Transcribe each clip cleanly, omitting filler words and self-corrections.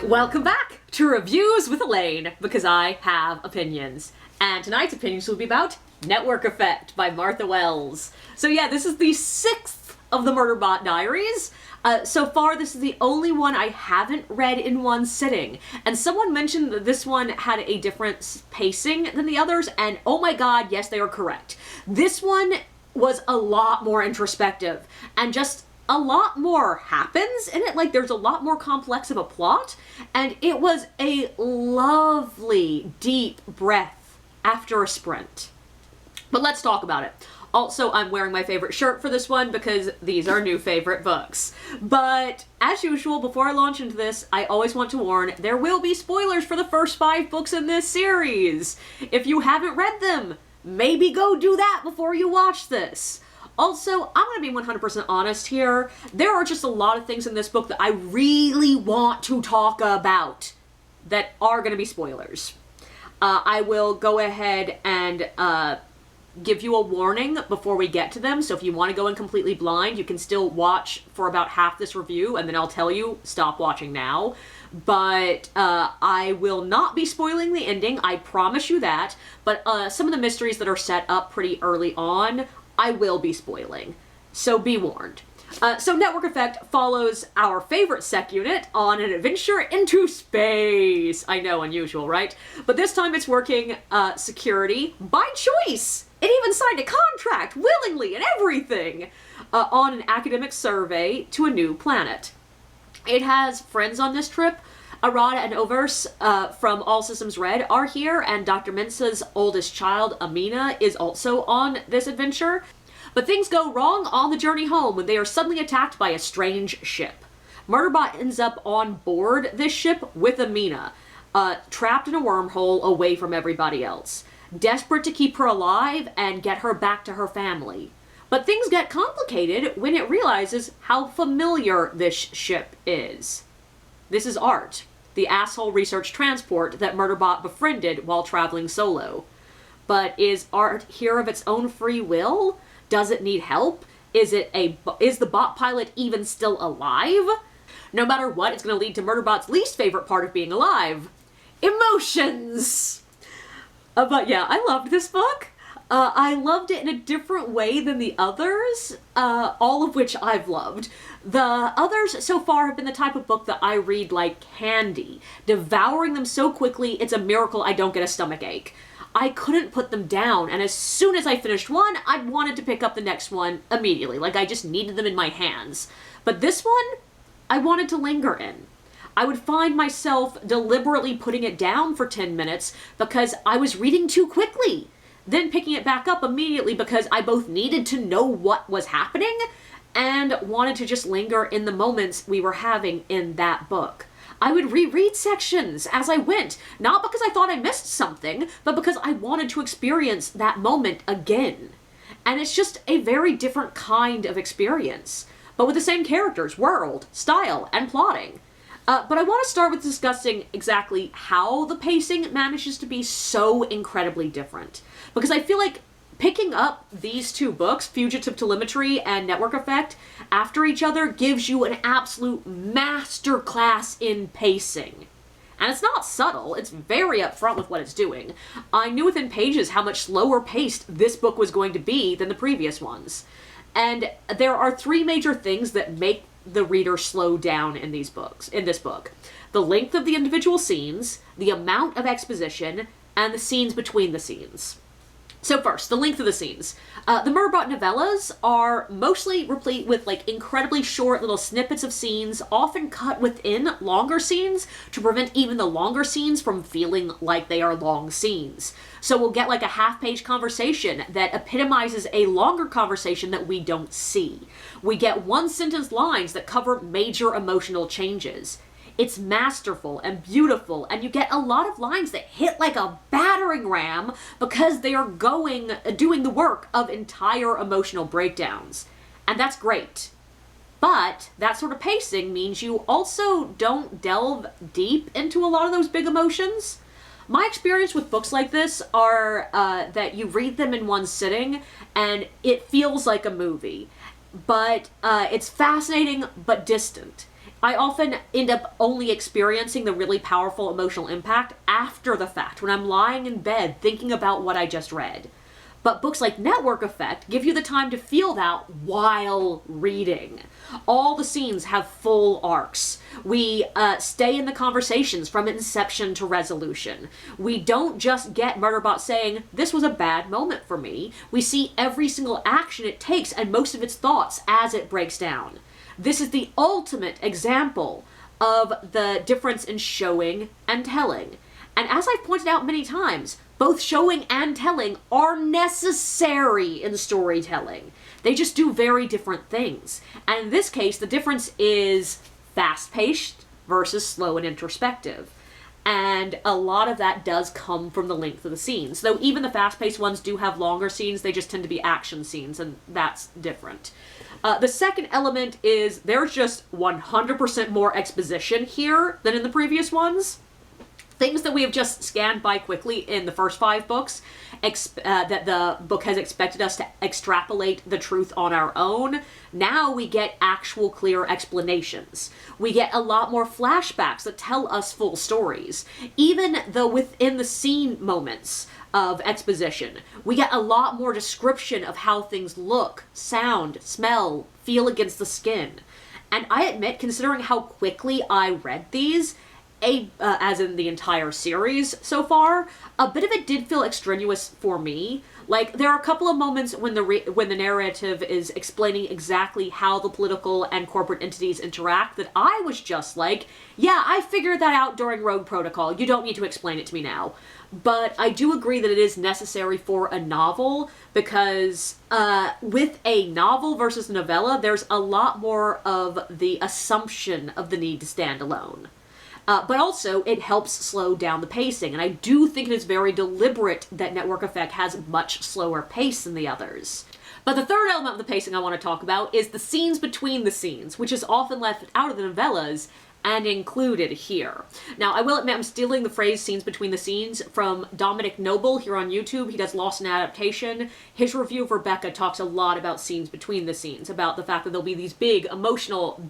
Welcome back to Reviews with Elaine, because I have opinions. And tonight's opinions will be about Network Effect by Martha Wells. So yeah, this is the 6th of the Murderbot Diaries. So far, this is the only one I haven't read in one sitting. And someone mentioned that this one had a different pacing than the others, and oh my god, yes, they are correct. This one was a lot more introspective, and just a lot more happens in it. Like, there's a lot more complex of a plot, and it was a lovely, deep breath after a sprint. But let's talk about it. Also, I'm wearing my favorite shirt for this one because these are new favorite books. But, as usual, before I launch into this, I always want to warn, there will be spoilers for the first 5 books in this series. If you haven't read them, maybe go do that before you watch this. Also, I'm going to be 100% honest here. There are just a lot of things in this book that I really want to talk about that are going to be spoilers. I will go ahead and give you a warning before we get to them, so if you want to go in completely blind, you can still watch for about half this review, and then I'll tell you, stop watching now. But I will not be spoiling the ending, I promise you that, but some of the mysteries that are set up pretty early on, I will be spoiling, so be warned. So Network Effect follows our favorite sec unit on an adventure into space. I know, unusual, right? But this time it's working security by choice. It even signed a contract willingly and everything on an academic survey to a new planet. It has friends on this trip. Arada and Overs from All Systems Red are here, and Dr. Mensa's oldest child, Amina, is also on this adventure. But things go wrong on the journey home when they are suddenly attacked by a strange ship. Murderbot ends up on board this ship with Amina, trapped in a wormhole away from everybody else, desperate to keep her alive and get her back to her family. But things get complicated when it realizes how familiar this ship is. This is Art, the asshole research transport that Murderbot befriended while traveling solo. But is Art here of its own free will? Does it need help? Is the bot pilot even still alive? No matter what, it's going to lead to Murderbot's least favorite part of being alive. Emotions! But yeah, I loved this book. I loved it in a different way than the others, all of which I've loved. The others so far have been the type of book that I read like candy, devouring them so quickly it's a miracle I don't get a stomach ache. I couldn't put them down, and as soon as I finished one, I wanted to pick up the next one immediately, like I just needed them in my hands. But this one, I wanted to linger in. I would find myself deliberately putting it down for 10 minutes because I was reading too quickly, then picking it back up immediately because I both needed to know what was happening and wanted to just linger in the moments we were having in that book. I would reread sections as I went, not because I thought I missed something, but because I wanted to experience that moment again. And it's just a very different kind of experience, but with the same characters, world, style, and plotting. But I want to start with discussing exactly how the pacing manages to be so incredibly different. Because I feel like picking up these 2 books, Fugitive Telemetry and Network Effect, after each other gives you an absolute masterclass in pacing. And it's not subtle, it's very upfront with what it's doing. I knew within pages how much slower paced this book was going to be than the previous ones. And there are 3 major things that make the reader slow down in this book. The length of the individual scenes, the amount of exposition, and the scenes between the scenes. So first, the length of the scenes. The Murderbot novellas are mostly replete with like incredibly short little snippets of scenes, often cut within longer scenes to prevent even the longer scenes from feeling like they are long scenes. So we'll get like a half-page conversation that epitomizes a longer conversation that we don't see. We get one-sentence lines that cover major emotional changes. It's masterful and beautiful, and you get a lot of lines that hit like a battering ram because they are doing the work of entire emotional breakdowns. And that's great. But that sort of pacing means you also don't delve deep into a lot of those big emotions. My experience with books like this are that you read them in one sitting and it feels like a movie. But it's fascinating but distant. I often end up only experiencing the really powerful emotional impact after the fact, when I'm lying in bed thinking about what I just read. But books like Network Effect give you the time to feel that while reading. All the scenes have full arcs. We stay in the conversations from inception to resolution. We don't just get Murderbot saying, "This was a bad moment for me." We see every single action it takes and most of its thoughts as it breaks down. This is the ultimate example of the difference in showing and telling. And as I've pointed out many times, both showing and telling are necessary in storytelling. They just do very different things. And in this case, the difference is fast-paced versus slow and introspective. And a lot of that does come from the length of the scenes. Though even the fast-paced ones do have longer scenes, they just tend to be action scenes, and that's different. The second element is there's just 100% more exposition here than in the previous ones. Things that we have just scanned by quickly in the first 5 books, that the book has expected us to extrapolate the truth on our own, now we get actual clear explanations. We get a lot more flashbacks that tell us full stories. Even though within the scene moments of exposition, we get a lot more description of how things look, sound, smell, feel against the skin. And I admit, considering how quickly I read these, as in the entire series so far, a bit of it did feel extraneous for me. Like, there are a couple of moments when the narrative is explaining exactly how the political and corporate entities interact that I was just like, yeah, I figured that out during Rogue Protocol. You don't need to explain it to me now. But I do agree that it is necessary for a novel, because with a novel versus novella, there's a lot more of the assumption of the need to stand alone. But also, it helps slow down the pacing, and I do think it is very deliberate that Network Effect has much slower pace than the others. But the third element of the pacing I want to talk about is the scenes between the scenes, which is often left out of the novellas and included here. Now, I will admit I'm stealing the phrase "scenes between the scenes" from Dominic Noble here on YouTube. He does Lost in Adaptation. His review of Rebecca talks a lot about scenes between the scenes, about the fact that there'll be these big, emotional,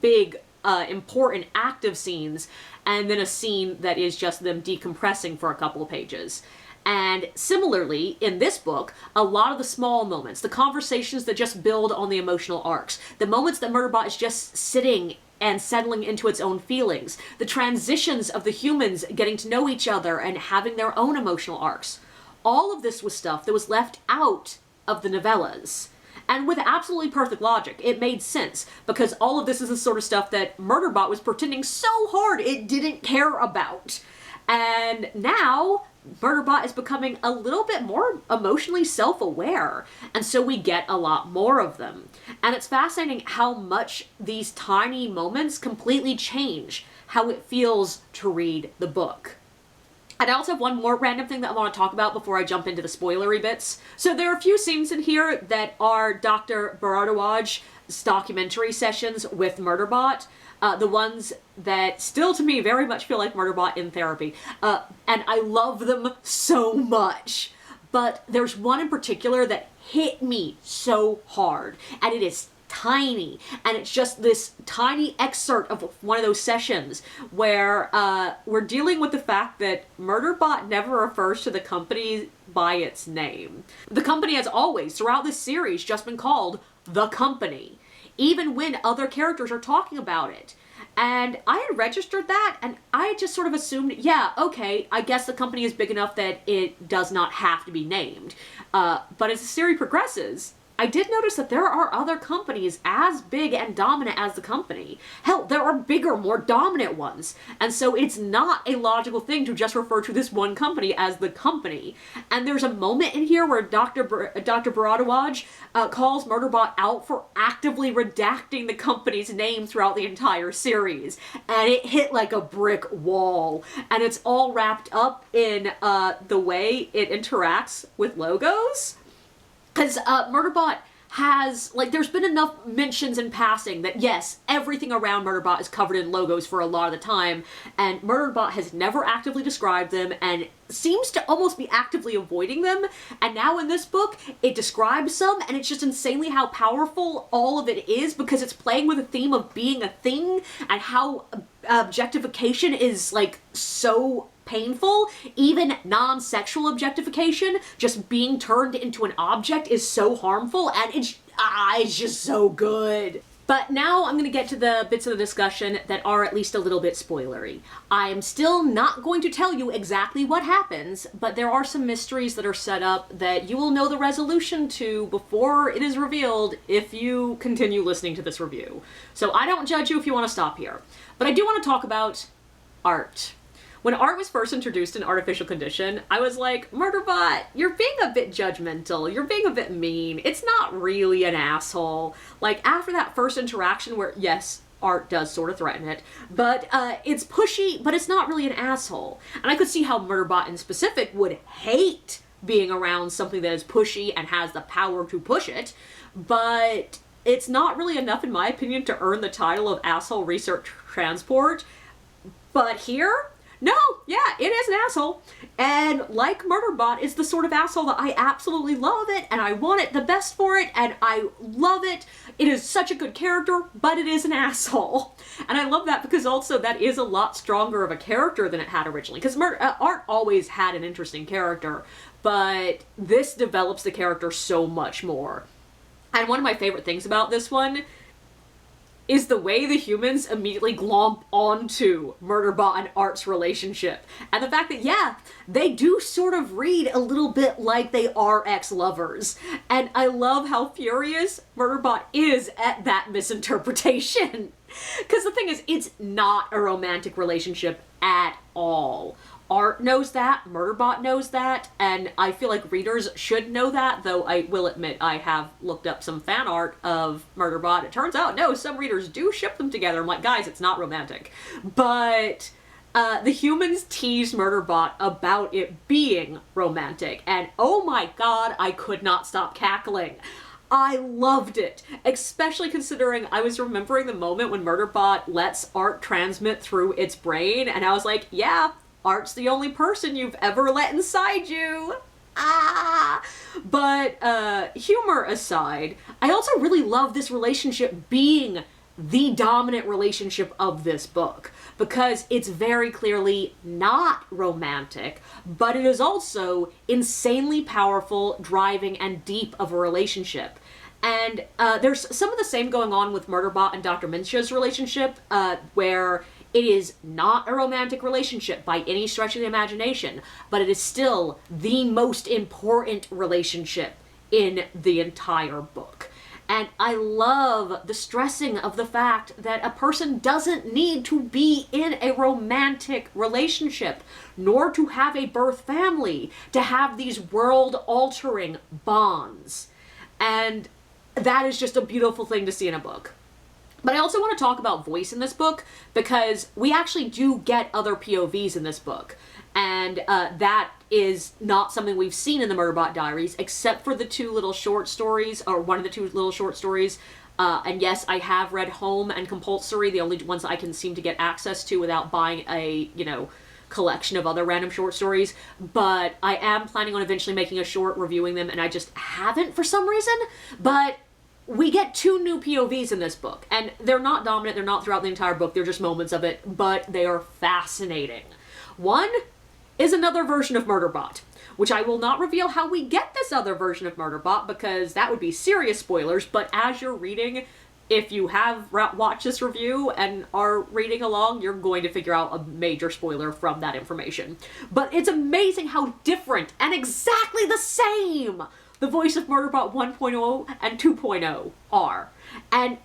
important, active scenes, and then a scene that is just them decompressing for a couple of pages. And similarly, in this book, a lot of the small moments, the conversations that just build on the emotional arcs, the moments that Murderbot is just sitting and settling into its own feelings, the transitions of the humans getting to know each other and having their own emotional arcs, all of this was stuff that was left out of the novellas. And with absolutely perfect logic, it made sense, because all of this is the sort of stuff that Murderbot was pretending so hard it didn't care about. And now, Murderbot is becoming a little bit more emotionally self-aware, and so we get a lot more of them. And it's fascinating how much these tiny moments completely change how it feels to read the book. And I also have one more random thing that I want to talk about before I jump into the spoilery bits. So there are a few scenes in here that are Dr. Bharadwaj's documentary sessions with Murderbot. The ones that still to me very much feel like Murderbot in therapy. And I love them so much. But there's one in particular that hit me so hard. And it is tiny, and it's just this tiny excerpt of one of those sessions where we're dealing with the fact that Murderbot never refers to the company by its name. The company has always, throughout this series, just been called The Company, even when other characters are talking about it. And I had registered that, and I had just sort of assumed, yeah, okay, I guess the company is big enough that it does not have to be named. But as the series progresses, I did notice that there are other companies as big and dominant as the company. Hell, there are bigger, more dominant ones. And so it's not a logical thing to just refer to this one company as the company. And there's a moment in here where Dr. Bharadwaj calls Murderbot out for actively redacting the company's name throughout the entire series. And it hit like a brick wall. And it's all wrapped up in the way it interacts with logos. Because Murderbot has, like, there's been enough mentions in passing that, yes, everything around Murderbot is covered in logos for a lot of the time, and Murderbot has never actively described them and seems to almost be actively avoiding them. And now in this book, it describes some, and it's just insanely how powerful all of it is, because it's playing with the theme of being a thing and how objectification is, like, so painful. Even non-sexual objectification, just being turned into an object, is so harmful, and it's just so good. But now I'm going to get to the bits of the discussion that are at least a little bit spoilery. I am still not going to tell you exactly what happens, but there are some mysteries that are set up that you will know the resolution to before it is revealed if you continue listening to this review. So I don't judge you if you want to stop here. But I do want to talk about art. When art was first introduced in Artificial Condition, I was like, Murderbot, you're being a bit judgmental, you're being a bit mean, it's not really an asshole. Like, after that first interaction where, yes, art does sort of threaten it, but it's pushy, but it's not really an asshole. And I could see how Murderbot in specific would hate being around something that is pushy and has the power to push it, but it's not really enough, in my opinion, to earn the title of asshole research transport. But here, no, yeah, it is an asshole. And like Murderbot, it's the sort of asshole that I absolutely love it, and I want it the best for it, and I love it. It is such a good character, but it is an asshole. And I love that because also that is a lot stronger of a character than it had originally. Because Art always had an interesting character, but this develops the character so much more. And one of my favorite things about this one is the way the humans immediately glomp onto Murderbot and Art's relationship. And the fact that, yeah, they do sort of read a little bit like they are ex-lovers. And I love how furious Murderbot is at that misinterpretation. Because the thing is, it's not a romantic relationship at all. Art knows that, Murderbot knows that, and I feel like readers should know that, though I will admit I have looked up some fan art of Murderbot. It turns out, no, some readers do ship them together. I'm like, guys, it's not romantic. But the humans teased Murderbot about it being romantic, and oh my god, I could not stop cackling. I loved it, especially considering I was remembering the moment when Murderbot lets Art transmit through its brain, and I was like, yeah, Art's the only person you've ever let inside you. Ah! But humor aside, I also really love this relationship being the dominant relationship of this book, because it's very clearly not romantic, but it is also insanely powerful, driving, and deep of a relationship. And there's some of the same going on with Murderbot and Dr. Minch's relationship, where it is not a romantic relationship by any stretch of the imagination, but it is still the most important relationship in the entire book. And I love the stressing of the fact that a person doesn't need to be in a romantic relationship, nor to have a birth family, to have these world-altering bonds. And that is just a beautiful thing to see in a book. But I also want to talk about voice in this book, because we actually do get other POVs in this book. And that is not something we've seen in the Murderbot Diaries, except for the two little short stories, or one of the two little short stories. And yes, I have read Home and Compulsory, the only ones I can seem to get access to without buying a, collection of other random short stories. But I am planning on eventually making a short reviewing them, and I just haven't for some reason. But we get two new POVs in this book, and they're not dominant, they're not throughout the entire book, they're just moments of it, but they are fascinating. One is another version of Murderbot, which I will not reveal how we get this other version of Murderbot, because that would be serious spoilers, but as you're reading, if you have watched this review and are reading along, you're going to figure out a major spoiler from that information. But it's amazing how different and exactly the same the voice of Murderbot 1.0 and 2.0 are. And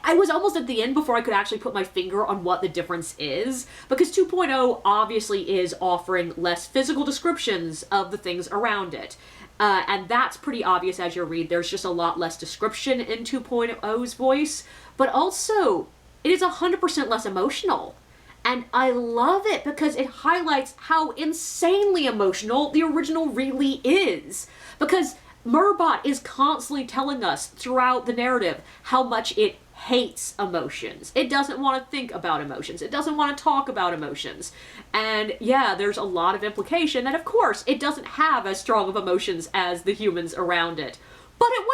I was almost at the end before I could actually put my finger on what the difference is, because 2.0 obviously is offering less physical descriptions of the things around it. And that's pretty obvious as you read. There's just a lot less description in 2.0's voice, but also it is 100% less emotional. And I love it because it highlights how insanely emotional the original really is. Because Murderbot is constantly telling us throughout the narrative how much it hates emotions. It doesn't want to think about emotions. It doesn't want to talk about emotions. And yeah, there's a lot of implication that, of course, it doesn't have as strong of emotions as the humans around it. But it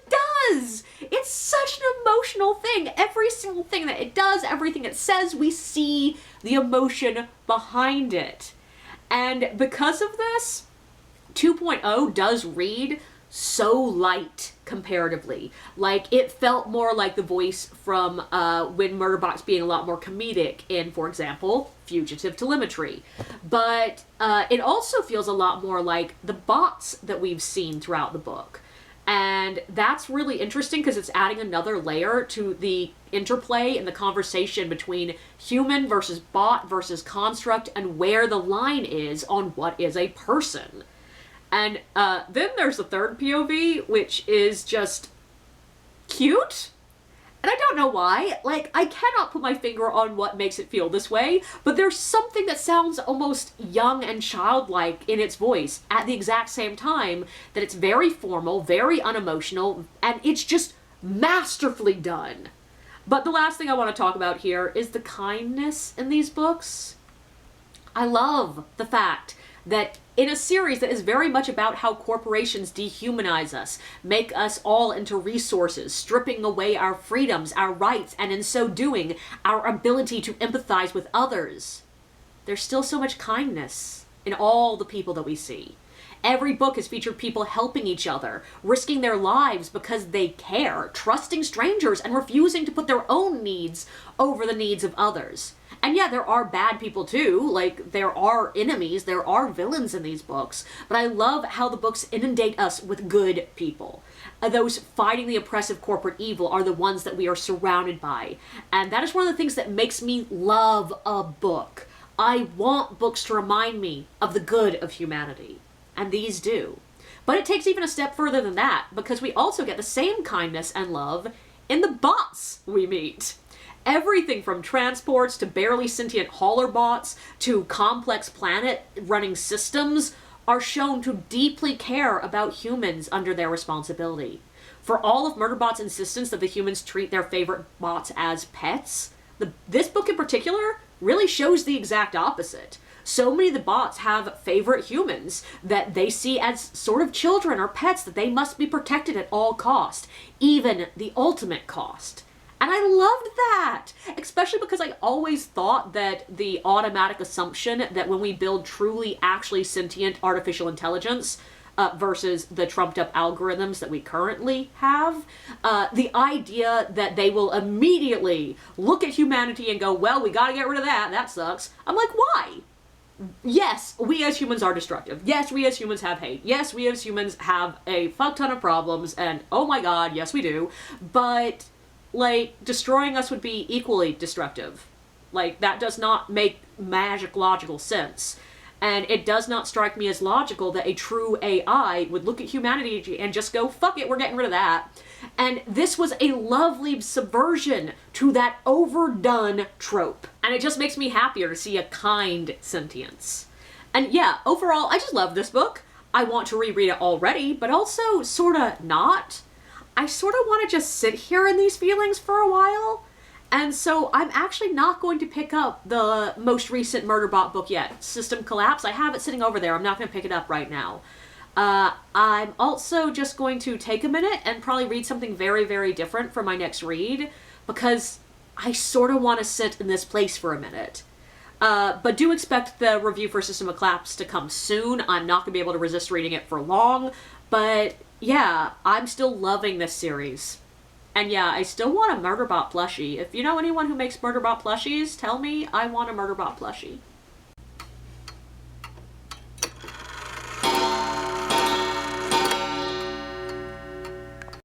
100% does! It's such an emotional thing. Every single thing that it does, everything it says, we see the emotion behind it. And because of this, 2.0 does read so light comparatively. Like, it felt more like the voice from when Murderbot's being a lot more comedic in, for example, Fugitive Telemetry. But it also feels a lot more like the bots that we've seen throughout the book. And that's really interesting because it's adding another layer to the interplay and the conversation between human versus bot versus construct and where the line is on what is a person. And then there's the third POV, which is just cute. And I don't know why. Like, I cannot put my finger on what makes it feel this way, but there's something that sounds almost young and childlike in its voice at the exact same time that it's very formal, very unemotional, and it's just masterfully done. But the last thing I want to talk about here is the kindness in these books. I love the fact that in a series that is very much about how corporations dehumanize us, make us all into resources, stripping away our freedoms, our rights, and in so doing, our ability to empathize with others, there's still so much kindness in all the people that we see. Every book has featured people helping each other, risking their lives because they care, trusting strangers, and refusing to put their own needs over the needs of others. And yeah, there are bad people too, like there are enemies, there are villains in these books, but I love how the books inundate us with good people. Those fighting the oppressive corporate evil are the ones that we are surrounded by. And that is one of the things that makes me love a book. I want books to remind me of the good of humanity. And these do. But it takes even a step further than that, because we also get the same kindness and love in the bots we meet. Everything from transports to barely sentient hauler bots to complex planet-running systems are shown to deeply care about humans under their responsibility. For all of Murderbot's insistence that the humans treat their favorite bots as pets, this book in particular really shows the exact opposite. So many of the bots have favorite humans that they see as sort of children or pets that they must be protected at all cost, even the ultimate cost. And I loved that, especially because I always thought that the automatic assumption that when we build truly actually sentient artificial intelligence versus the trumped up algorithms that we currently have, the idea that they will immediately look at humanity and go, well, we gotta get rid of that, that sucks. I'm like, why? Yes, we as humans are destructive. Yes, we as humans have hate. Yes, we as humans have a fuck ton of problems, and oh my god, yes we do. But like, destroying us would be equally destructive. Like, that does not make magic logical sense. And it does not strike me as logical that a true AI would look at humanity and just go, fuck it, we're getting rid of that. And this was a lovely subversion to that overdone trope. And it just makes me happier to see a kind sentience. And yeah, overall, I just love this book. I want to reread it already, but also sorta not. I sort of want to just sit here in these feelings for a while, and so I'm actually not going to pick up the most recent Murderbot book yet, System Collapse. I have it sitting over there. I'm not going to pick it up right now. I'm also just going to take a minute and probably read something very, very different for my next read, because I sort of want to sit in this place for a minute. But do expect the review for System of Collapse to come soon. I'm not going to be able to resist reading it for long, but yeah, I'm still loving this series. And yeah, I still want a Murderbot plushie. If you know anyone who makes Murderbot plushies, tell me I want a Murderbot plushie.